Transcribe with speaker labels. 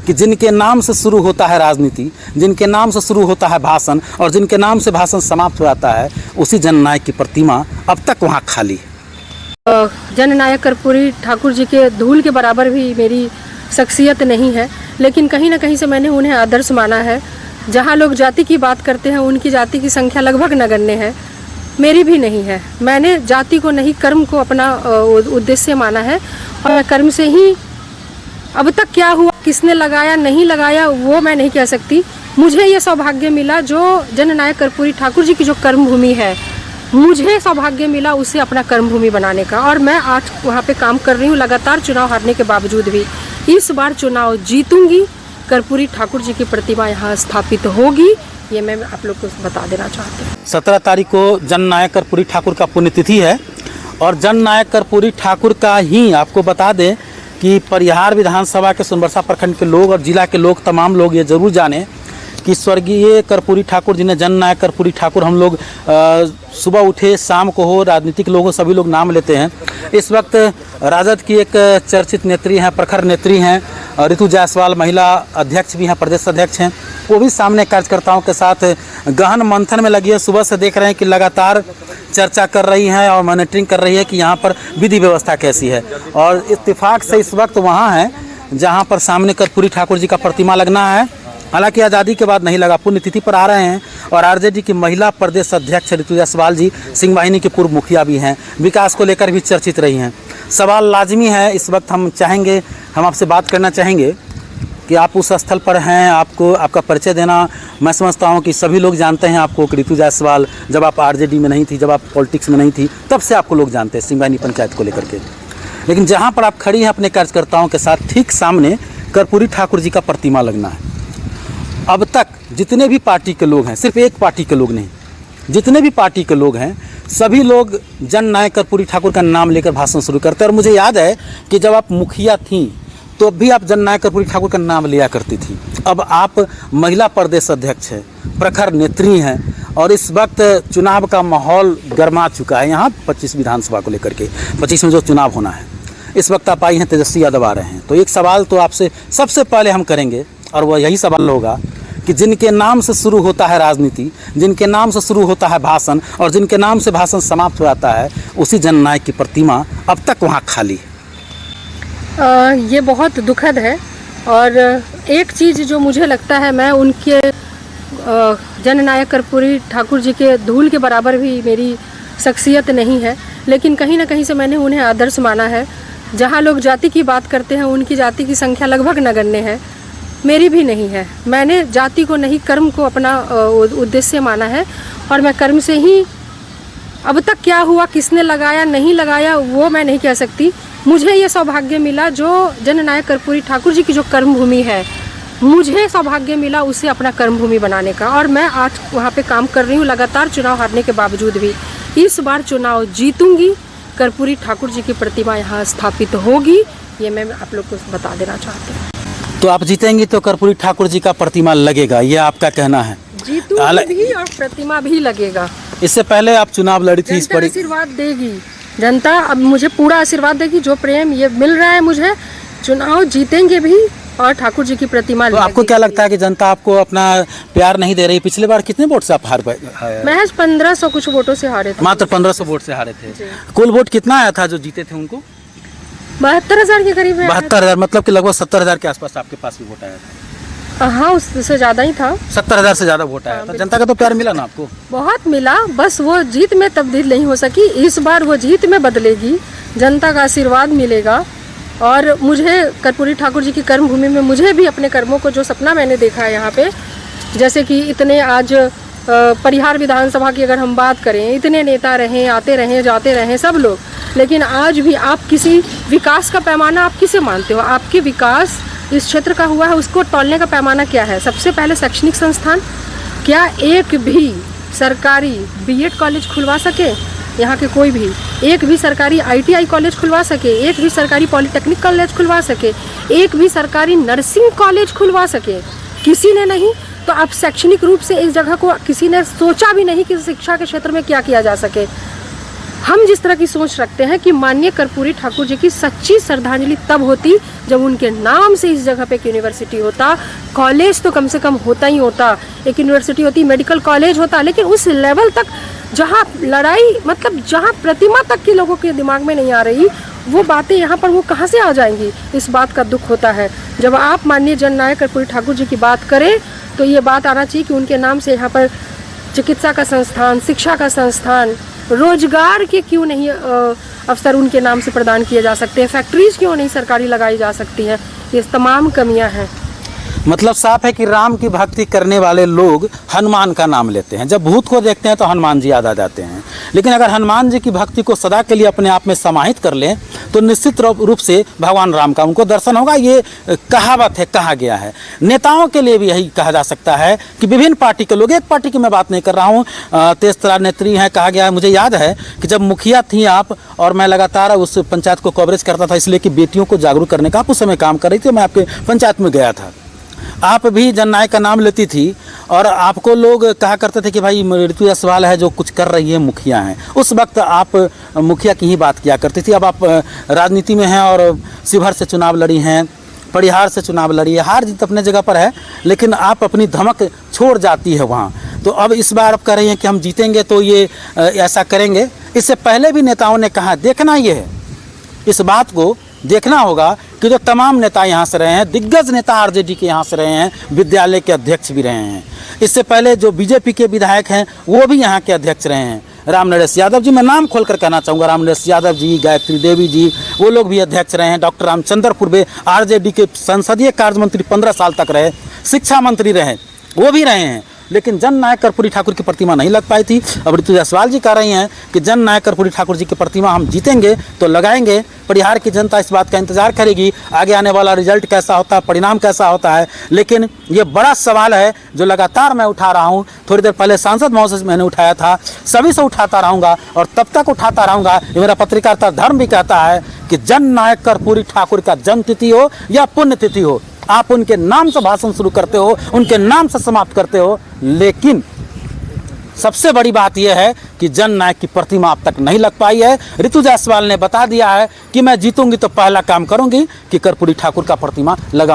Speaker 1: कि जिनके नाम से शुरू होता है राजनीति, जिनके नाम से शुरू होता है भाषण और जिनके नाम से भाषण समाप्त हो जाता है, उसी जननायक की प्रतिमा अब तक वहाँ खाली है।
Speaker 2: जननायक कर्पूरी ठाकुर जी के धूल के बराबर भी मेरी शख्सियत नहीं है, लेकिन कहीं ना कहीं से मैंने उन्हें आदर्श माना है। जहाँ लोग जाति की बात करते हैं, उनकी जाति की संख्या लगभग नगण्य है, मेरी भी नहीं है। मैंने जाति को नहीं, कर्म को अपना उद्देश्य माना है और मैं कर्म से ही, अब तक क्या हुआ, किसने लगाया नहीं लगाया वो मैं नहीं कह सकती। मुझे ये सौभाग्य मिला, जो जननायक कर्पूरी ठाकुर जी की जो कर्मभूमि है, मुझे सौभाग्य मिला उसे अपना कर्मभूमि बनाने का, और मैं आज वहाँ पे काम कर रही हूँ। लगातार चुनाव हारने के बावजूद भी इस बार चुनाव जीतूंगी, कर्पूरी ठाकुर जी की प्रतिमा यहाँ स्थापित होगी, ये मैं आप लोग को बता देना चाहती हूँ।
Speaker 1: 17 तारीख को जननायक कर्पूरी ठाकुर का पुण्यतिथि है और जननायक कर्पूरी ठाकुर का ही आपको बता दें कि परिहार विधानसभा के सोनबरसा प्रखंड के लोग और जिला के लोग, तमाम लोग ये जरूर जाने कि स्वर्गीय कर्पूरी ठाकुर जिन्हें जननायक कर्पूरी ठाकुर हम लोग सुबह उठे शाम को हो, राजनीतिक लोग हो, सभी लोग नाम लेते हैं। इस वक्त राजद की एक चर्चित नेत्री हैं, प्रखर नेत्री हैं, ऋतु जायसवाल महिला अध्यक्ष भी हैं, प्रदेश अध्यक्ष हैं, वो भी सामने कार्यकर्ताओं के साथ गहन मंथन में लगी है। सुबह से देख रहे हैं कि लगातार चर्चा कर रही हैं और मॉनिटरिंग कर रही है कि यहाँ पर विधि व्यवस्था कैसी है। और इत्तेफाक से इस वक्त वहाँ है जहाँ पर सामने कर्पूरी ठाकुर जी का प्रतिमा लगना है। हालांकि आज़ादी के बाद नहीं लगा, पुण्यतिथि पर आ रहे हैं। और आरजेडी की महिला प्रदेश अध्यक्ष ऋतु जायसवाल जी सिंह वाहिनी के पूर्व मुखिया भी हैं, विकास को लेकर भी चर्चित रही हैं। सवाल लाजमी है, इस वक्त हम आपसे बात करना चाहेंगे कि आप उस स्थल पर हैं, आपको आपका परिचय देना। मैं समझता हूं कि सभी लोग जानते हैं आपको कि ऋतु जायसवाल जब आप आरजेडी में नहीं थी, जब आप पॉलिटिक्स में नहीं थी, तब से आपको लोग जानते हैं सिंह वाहिनी पंचायत को लेकर के। लेकिन जहाँ पर आप खड़ी हैं अपने कार्यकर्ताओं के साथ, ठीक सामने कर्पूरी ठाकुर जी का प्रतिमा लगना है। अब तक जितने भी पार्टी के लोग हैं, सिर्फ एक पार्टी के लोग नहीं, जितने भी पार्टी के लोग हैं, सभी लोग जननायक कर्पूरी ठाकुर का नाम लेकर भाषण शुरू करते हैं। और मुझे याद है कि जब आप मुखिया थीं तो भी आप जननायक कर्पूरी ठाकुर का नाम लिया करती थी। अब आप महिला प्रदेश अध्यक्ष हैं, प्रखर नेत्री हैं और इस वक्त चुनाव का माहौल गर्मा चुका है यहाँ 25 विधानसभा को लेकर के। 25 में जो चुनाव होना है, इस वक्त आप आई हैं, तेजस्वी यादव आ रहे हैं। तो एक सवाल तो आपसे सबसे पहले हम करेंगे और वह यही सवाल होगा कि जिनके नाम से शुरू होता है राजनीति, जिनके नाम से शुरू होता है भाषण और जिनके नाम से भाषण समाप्त हो जाता है, उसी जननायक की प्रतिमा अब तक वहाँ खाली है।
Speaker 2: ये बहुत दुखद है। और एक चीज़ जो मुझे लगता है, मैं उनके जननायक कर्पूरी ठाकुर जी के धूल के बराबर भी मेरी शख्सियत नहीं है, लेकिन कहीं ना कहीं से मैंने उन्हें आदर्श माना है। जहाँ लोग जाति की बात करते हैं, उनकी जाति की संख्या लगभग नगण्य है, मेरी भी नहीं है। मैंने जाति को नहीं, कर्म को अपना उद्देश्य माना है और मैं कर्म से ही, अब तक क्या हुआ, किसने लगाया नहीं लगाया वो मैं नहीं कह सकती। मुझे ये सौभाग्य मिला, जो जननायक कर्पूरी ठाकुर जी की जो कर्मभूमि है, मुझे सौभाग्य मिला उसे अपना कर्मभूमि बनाने का, और मैं आज वहाँ पे काम कर रही हूँ। लगातार चुनाव हारने के बावजूद भी इस बार चुनाव जीतूंगी, कर्पूरी ठाकुर जी की प्रतिमा यहाँ स्थापित होगी, ये मैं आप लोग को बता देना चाहती हूँ।
Speaker 1: तो आप जीतेंगी तो कर्पूरी ठाकुर जी का प्रतिमा लगेगा, ये आपका कहना है?
Speaker 2: जीतूंगी भी और प्रतिमा भी लगेगा।
Speaker 1: इससे पहले आप चुनाव लड़ी थी, इस पर
Speaker 2: आशीर्वाद देगी जनता, अब मुझे पूरा आशीर्वाद देगी। जो प्रेम ये मिल रहा है मुझे, चुनाव जीतेंगे भी और ठाकुर जी की प्रतिमा।
Speaker 1: तो आपको क्या लगता है कि जनता आपको अपना प्यार नहीं दे रही? पिछले बार कितने वोट से आप हार पाए?
Speaker 2: महज 1500 कुछ वोटों से हारे थे।
Speaker 1: मात्र 1500 वोट से हारे थे। कुल वोट कितना आया था जो जीते थे उनको?
Speaker 2: 72,000 के करीब।
Speaker 1: 72,000, मतलब कि लगभग 70,000 के आसपास आपके पास भी वोट आया था?
Speaker 2: हाँ, उससे ज़्यादा ही था।
Speaker 1: 70,000 से ज़्यादा वोट आया था। जनता का तो प्यार मिला ना आपको?
Speaker 2: बहुत मिला, बस वो जीत में तब्दील नहीं हो सकी। इस बार वो जीत में बदलेगी, जनता का आशीर्वाद मिलेगा। और मुझे कर्पूरी ठाकुर जी की कर्मभूमि में, मुझे भी अपने कर्मों को, जो सपना मैंने देखा है यहाँ पे, जैसे कि इतने आज परिहार विधानसभा की अगर हम बात करें, इतने नेता रहे, आते रहे जाते रहे सब लोग, लेकिन आज भी आप किसी विकास का पैमाना आप किसे मानते हो? आपके विकास इस क्षेत्र का हुआ है, उसको तौलने का पैमाना क्या है? सबसे पहले शैक्षणिक संस्थान, क्या एक भी सरकारी बीएड कॉलेज खुलवा सके? यहाँ के कोई भी एक भी सरकारी आईटीआई कॉलेज खुलवा सके? एक भी सरकारी पॉलिटेक्निक कॉलेज खुलवा सके? एक भी सरकारी नर्सिंग कॉलेज खुलवा सके? किसी ने नहीं। तो अब शैक्षणिक रूप से इस जगह को किसी ने सोचा भी नहीं कि शिक्षा के क्षेत्र में क्या किया जा सके। हम जिस तरह की सोच रखते हैं कि माननीय कर्पूरी ठाकुर जी की सच्ची श्रद्धांजलि तब होती जब उनके नाम से इस जगह पे एक यूनिवर्सिटी होता, कॉलेज तो कम से कम होता ही होता, एक यूनिवर्सिटी होती, मेडिकल कॉलेज होता, लेकिन उस लेवल तक जहाँ लड़ाई, मतलब जहाँ प्रतिमा तक के लोगों के दिमाग में नहीं आ रही, वो बातें यहाँ पर वो कहाँ से आ जाएंगी। इस बात का दुख होता है। जब आप माननीय जननायक कर्पूरी ठाकुर जी की बात करें तो ये बात आना चाहिए कि उनके नाम से यहाँ पर चिकित्सा का संस्थान, शिक्षा का संस्थान, रोजगार के क्यों नहीं अवसर उनके नाम से प्रदान किए जा सकते हैं, फैक्ट्रीज क्यों नहीं सरकारी लगाई जा सकती हैं। ये तमाम कमियां हैं।
Speaker 1: मतलब साफ है कि राम की भक्ति करने वाले लोग हनुमान का नाम लेते हैं। जब भूत को देखते हैं तो हनुमान जी याद आ जाते हैं। लेकिन अगर हनुमान जी की भक्ति को सदा के लिए अपने आप में समाहित कर लें तो निश्चित रूप से भगवान राम का उनको दर्शन होगा। ये कहावत है, कहा गया है। नेताओं के लिए भी यही कहा जा सकता है कि विभिन्न पार्टी के लोग, एक पार्टी की मैं बात नहीं कर रहा हूँ, तेजतरा नेत्री हैं, कहा गया है। मुझे याद है कि जब मुखिया थी आप और मैं लगातार उस पंचायत को कवरेज करता था, इसलिए कि बेटियों को जागरूक करने का आप उस समय काम कर रही थी। मैं आपके पंचायत में गया था, आप भी जननायक का नाम लेती थी और आपको लोग कहा करते थे कि भाई ऋतु जायसवाल है जो कुछ कर रही है, मुखिया हैं। उस वक्त आप मुखिया की ही बात किया करती थी। अब आप राजनीति में हैं और शिवहर से चुनाव लड़ी हैं, परिहार से चुनाव लड़ी है। हार जीत अपने जगह पर है, लेकिन आप अपनी धमक छोड़ जाती है वहाँ। तो अब इस बार आप कह रही हैं कि हम जीतेंगे तो ये ऐसा करेंगे। इससे पहले भी नेताओं ने कहा, देखना ये है, इस बात को देखना होगा कि जो तमाम नेता यहाँ से रहे हैं, दिग्गज नेता आरजेडी के यहाँ से रहे हैं, विद्यालय के अध्यक्ष भी रहे हैं। इससे पहले जो बीजेपी के विधायक हैं वो भी यहाँ के अध्यक्ष रहे हैं। रामनरेश यादव जी, मैं नाम खोलकर कहना चाहूँगा, रामनरेश यादव जी, गायत्री देवी जी, वो लोग भी अध्यक्ष रहे हैं। डॉक्टर रामचंद्र पूर्वे आरजेडी के संसदीय कार्य मंत्री 15 साल तक रहे, शिक्षा मंत्री रहे, वो भी रहे हैं। लेकिन जननायक कर्पूरी ठाकुर की प्रतिमा नहीं लग पाई थी। अब ऋतु जायसवाल जी कह रही हैं कि जननायक कर्पूरी ठाकुर जी की प्रतिमा हम जीतेंगे तो लगाएंगे। परिहार की जनता इस बात का इंतजार करेगी, आगे आने वाला रिजल्ट कैसा होता है, परिणाम कैसा होता है। लेकिन ये बड़ा सवाल है जो लगातार मैं उठा रहा हूँ। थोड़ी देर पहले सांसद महोदय से मैंने उठाया था, सभी से उठाता रहूँगा और तब तक उठाता रहूँगा। ये मेरा पत्रकारिता धर्म भी कहता है कि जननायक कर्पूरी ठाकुर का जन्म तिथि हो या पुण्य तिथि हो, आप उनके नाम से भाषण शुरू करते हो, उनके नाम से समाप्त करते हो। लेकिन सबसे बड़ी बात यह है कि जननायक की प्रतिमा अब तक नहीं लग पाई है। ऋतु जायसवाल ने बता दिया है कि मैं जीतूंगी तो पहला काम करूंगी कि कर्पूरी ठाकुर का प्रतिमा लगा